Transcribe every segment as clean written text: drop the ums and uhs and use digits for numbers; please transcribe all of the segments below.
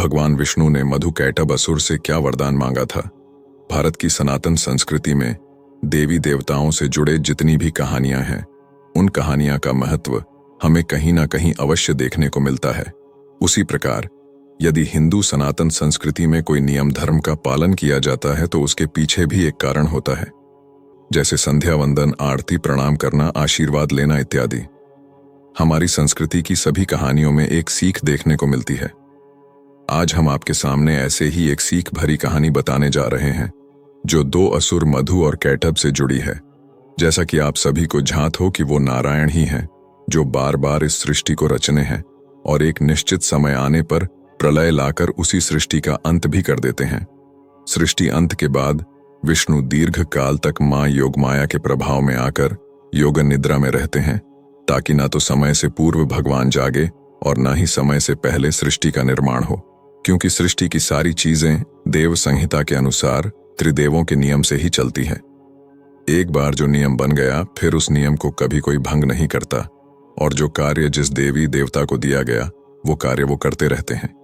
भगवान विष्णु ने मधुकैटभ असुर से क्या वरदान मांगा था। भारत की सनातन संस्कृति में देवी देवताओं से जुड़े जितनी भी कहानियां हैं, उन कहानियां का महत्व हमें कहीं ना कहीं अवश्य देखने को मिलता है। उसी प्रकार यदि हिंदू सनातन संस्कृति में कोई नियम धर्म का पालन किया जाता है तो उसके पीछे भी एक कारण होता है, जैसे संध्या वंदन, आरती, प्रणाम करना, आशीर्वाद लेना इत्यादि। हमारी संस्कृति की सभी कहानियों में एक सीख देखने को मिलती है। आज हम आपके सामने ऐसे ही एक सीख भरी कहानी बताने जा रहे हैं, जो दो असुर मधु और कैटभ से जुड़ी है। जैसा कि आप सभी को झांत हो कि वो नारायण ही हैं, जो बार बार इस सृष्टि को रचने हैं और एक निश्चित समय आने पर प्रलय लाकर उसी सृष्टि का अंत भी कर देते हैं। सृष्टि अंत के बाद विष्णु दीर्घ काल तक मां योगमाया के प्रभाव में आकर योग निद्रा में रहते हैं, ताकि ना तो समय से पूर्व भगवान जागे और ना ही समय से पहले सृष्टि का निर्माण हो, क्योंकि सृष्टि की सारी चीजें देव संहिता के अनुसार त्रिदेवों के नियम से ही चलती हैं। एक बार जो नियम बन गया, फिर उस नियम को कभी कोई भंग नहीं करता, और जो कार्य जिस देवी देवता को दिया गया वो कार्य वो करते रहते हैं।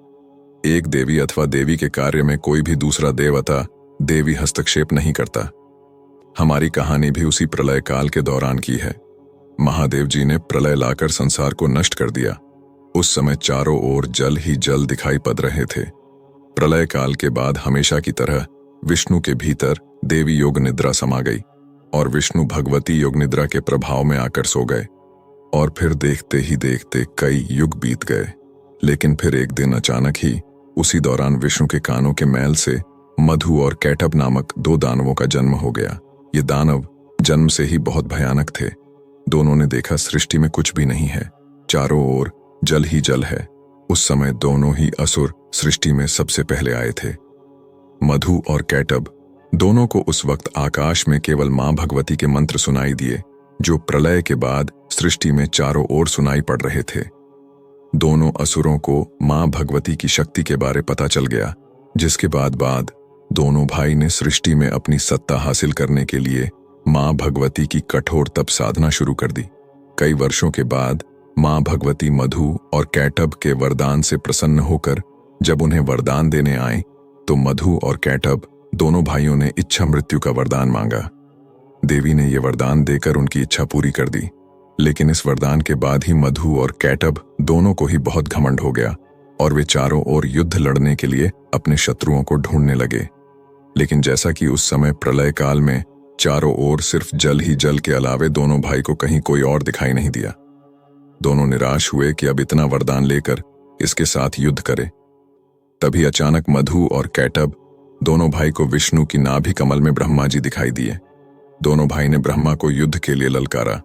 एक देवी अथवा देवी के कार्य में कोई भी दूसरा देव अथवा देवी हस्तक्षेप नहीं करता। हमारी कहानी भी उसी प्रलय काल के दौरान की है। महादेव जी ने प्रलय लाकर संसार को नष्ट कर दिया। उस समय चारों ओर जल ही जल दिखाई पड़ रहे थे। प्रलय काल के बाद हमेशा की तरह विष्णु के भीतर देवी योग निद्रा समा गई और विष्णु भगवती योग निद्रा के प्रभाव में आकर सो गए। और फिर देखते ही देखते कई युग बीत गए। लेकिन फिर एक दिन अचानक ही उसी दौरान विष्णु के कानों के मैल से मधु और कैटभ नामक दो दानवों का जन्म हो गया। ये दानव जन्म से ही बहुत भयानक थे। दोनों ने देखा सृष्टि में कुछ भी नहीं है, चारों ओर जल ही जल है। उस समय दोनों ही असुर सृष्टि में सबसे पहले आए थे। मधु और कैटभ दोनों को उस वक्त आकाश में केवल मां भगवती के मंत्र सुनाई दिए, जो प्रलय के बाद सृष्टि में चारों ओर सुनाई पड़ रहे थे। दोनों असुरों को मां भगवती की शक्ति के बारे पता चल गया, जिसके बाद दोनों भाई ने सृष्टि में अपनी सत्ता हासिल करने के लिए मां भगवती की कठोर तप साधना शुरू कर दी। कई वर्षों के बाद मां भगवती मधु और कैटभ के वरदान से प्रसन्न होकर जब उन्हें वरदान देने आए, तो मधु और कैटभ दोनों भाइयों ने इच्छा मृत्यु का वरदान मांगा। देवी ने यह वरदान देकर उनकी इच्छा पूरी कर दी। लेकिन इस वरदान के बाद ही मधु और कैटभ दोनों को ही बहुत घमंड हो गया और वे चारों ओर युद्ध लड़ने के लिए अपने शत्रुओं को ढूंढने लगे। लेकिन जैसा कि उस समय प्रलय काल में चारों ओर सिर्फ जल ही जल के अलावे दोनों भाई को कहीं कोई और दिखाई नहीं दिया। दोनों निराश हुए कि अब इतना वरदान लेकर इसके साथ युद्ध करें। तभी अचानक मधु और कैटभ दोनों भाई को विष्णु की नाभि कमल में ब्रह्मा जी दिखाई दिए। दोनों भाई ने ब्रह्मा को युद्ध के लिए ललकारा,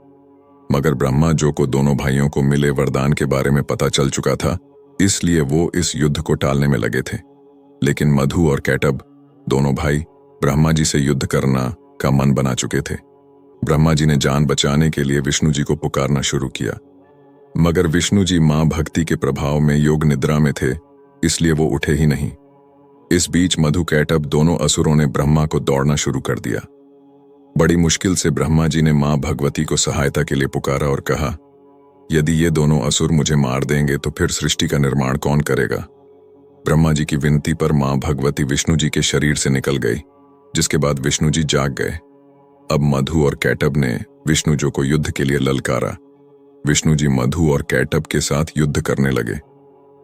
मगर ब्रह्मा जो को दोनों भाइयों को मिले वरदान के बारे में पता चल चुका था, इसलिए वो इस युद्ध को टालने में लगे थे। लेकिन मधु और कैटभ दोनों भाई ब्रह्मा जी से युद्ध करना का मन बना चुके थे। ब्रह्मा जी ने जान बचाने के लिए विष्णु जी को पुकारना शुरू किया, मगर विष्णु जी मां भक्ति के प्रभाव में योग निद्रा में थे, इसलिए वो उठे ही नहीं। इस बीच मधु कैटभ दोनों असुरों ने ब्रह्मा को दौड़ना शुरू कर दिया। बड़ी मुश्किल से ब्रह्मा जी ने मां भगवती को सहायता के लिए पुकारा और कहा, यदि ये दोनों असुर मुझे मार देंगे तो फिर सृष्टि का निर्माण कौन करेगा। ब्रह्मा जी की विनती पर मां भगवती विष्णु जी के शरीर से निकल गई, जिसके बाद विष्णु जी जाग गए। अब मधु और कैटभ ने विष्णु जी को युद्ध के लिए ललकारा। विष्णु जी मधु और कैटभ के साथ युद्ध करने लगे।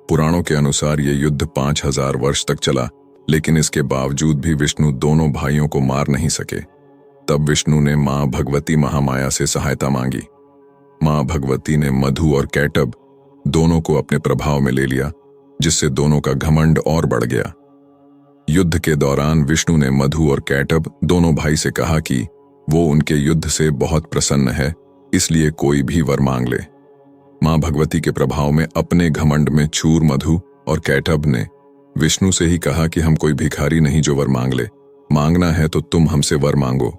पुराणों के अनुसार ये युद्ध 5000 वर्ष तक चला, लेकिन इसके बावजूद भी विष्णु दोनों भाइयों को मार नहीं सके। तब विष्णु ने मां भगवती महामाया से सहायता मांगी। मां भगवती ने मधु और कैटभ दोनों को अपने प्रभाव में ले लिया, जिससे दोनों का घमंड और बढ़ गया। युद्ध के दौरान विष्णु ने मधु और कैटभ दोनों भाई से कहा कि वो उनके युद्ध से बहुत प्रसन्न है, इसलिए कोई भी वर मांग ले। मां भगवती के प्रभाव में अपने घमंड में चूर मधु और कैटभ ने विष्णु से ही कहा कि हम कोई भिखारी नहीं जो वर मांग ले, मांगना है तो तुम हमसे वर मांगो,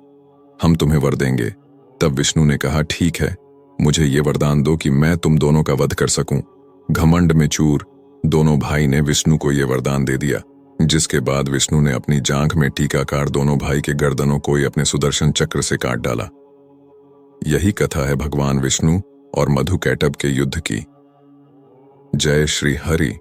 हम तुम्हें वर देंगे। तब विष्णु ने कहा, ठीक है, मुझे ये वरदान दो कि मैं तुम दोनों का वध कर सकूं। घमंड में चूर दोनों भाई ने विष्णु को ये वरदान दे दिया, जिसके बाद विष्णु ने अपनी जांघ में टीकाकार दोनों भाई के गर्दनों को ही अपने सुदर्शन चक्र से काट डाला। यही कथा है भगवान विष्णु और मधु कैटभ के युद्ध की। जय श्री हरि।